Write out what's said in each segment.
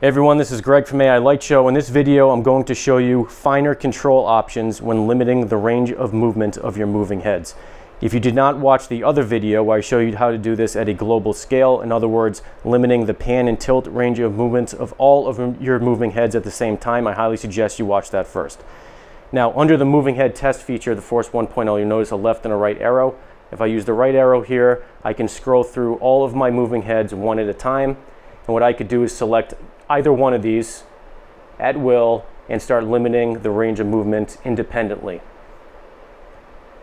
Hey everyone, this is Greg from AI Light Show. In this video, I'm going to show you finer control options when limiting the range of movement of your moving heads. If you did not watch the other video where I show you how to do this at a global scale, in other words, limiting the pan and tilt range of movements of all of your moving heads at the same time, I highly suggest you watch that first. Now, under the moving head test feature, the Force 1.0, you'll notice a left and a right arrow. If I use the right arrow here, I can scroll through all of my moving heads one at a time. And what I could do is select either one of these at will and start limiting the range of movement independently.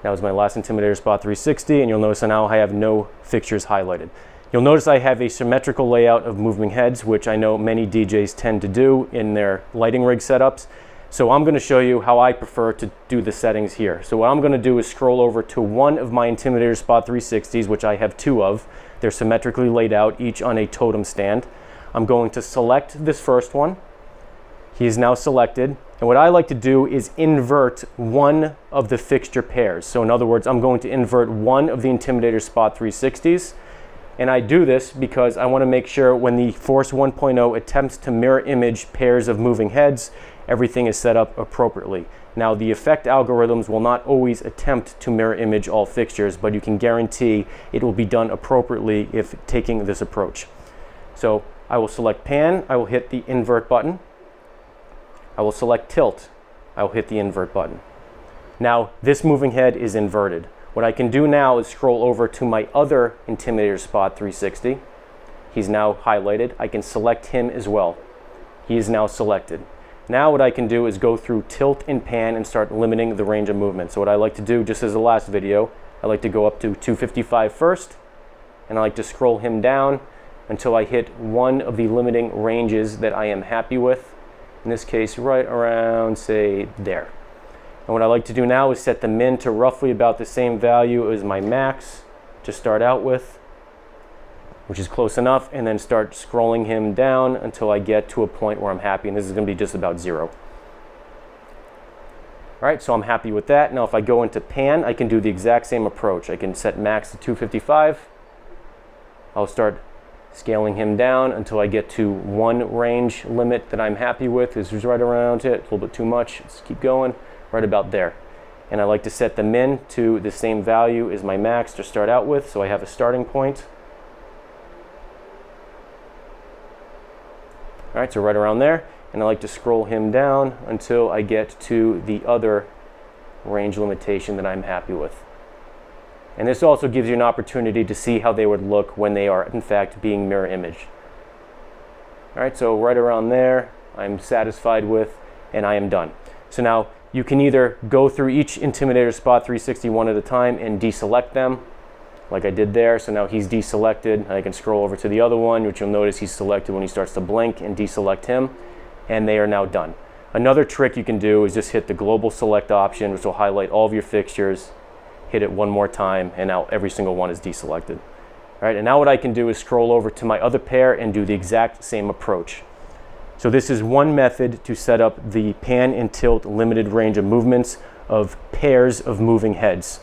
That was my last Intimidator Spot 360, and you'll notice now I have no fixtures highlighted. You'll notice I have a symmetrical layout of moving heads, which I know many DJs tend to do in their lighting rig setups. So I'm going to show you how I prefer to do the settings here. So what I'm going to do is scroll over to one of my Intimidator Spot 360s, which I have two of. They're symmetrically laid out, each on a totem stand. I'm going to select this first one. He is now selected. And what I like to do is invert one of the fixture pairs. So in other words, I'm going to invert one of the Intimidator Spot 360s. And I do this because I want to make sure when the Force 1.0 attempts to mirror image pairs of moving heads, everything is set up appropriately. Now, the effect algorithms will not always attempt to mirror image all fixtures, but you can guarantee it will be done appropriately if taking this approach. So I will select pan, I will hit the invert button. I will select tilt, I will hit the invert button. Now, this moving head is inverted. What I can do now is scroll over to my other Intimidator Spot 360. He's now highlighted. I can select him as well. He is now selected. Now what I can do is go through tilt and pan and start limiting the range of movement. So what I like to do, just as the last video, I like to go up to 255 first, and I like to scroll him down until I hit one of the limiting ranges that I am happy with. In this case, right around, say, there. And what I like to do now is set the min to roughly about the same value as my max to start out with, which is close enough, and then start scrolling him down until I get to a point where I'm happy, and this is going to be just about 0. All right, so I'm happy with that. Now if I go into pan, I can do the exact same approach. I can set max to 255. I'll start scaling him down until I get to one range limit that I'm happy with. This is right around it, a little bit too much. Let's keep going, right about there. And I like to set the min to the same value as my max to start out with, so I have a starting point. All right, so right around there, and I like to scroll him down until I get to the other range limitation that I'm happy with. And this also gives you an opportunity to see how they would look when they are in fact being mirror imaged. All right, so right around there, I'm satisfied with, and I am done. So now you can either go through each Intimidator Spot 360 one at a time and deselect them, like I did there. So now he's deselected. I can scroll over to the other one, which you'll notice he's selected when he starts to blink, and deselect him, and they are now done. Another trick you can do is just hit the global select option, which will highlight all of your fixtures. Hit it one more time, and now every single one is deselected. All right, and now what I can do is scroll over to my other pair and do the exact same approach. So this is one method to set up the pan and tilt limited range of movements of pairs of moving heads.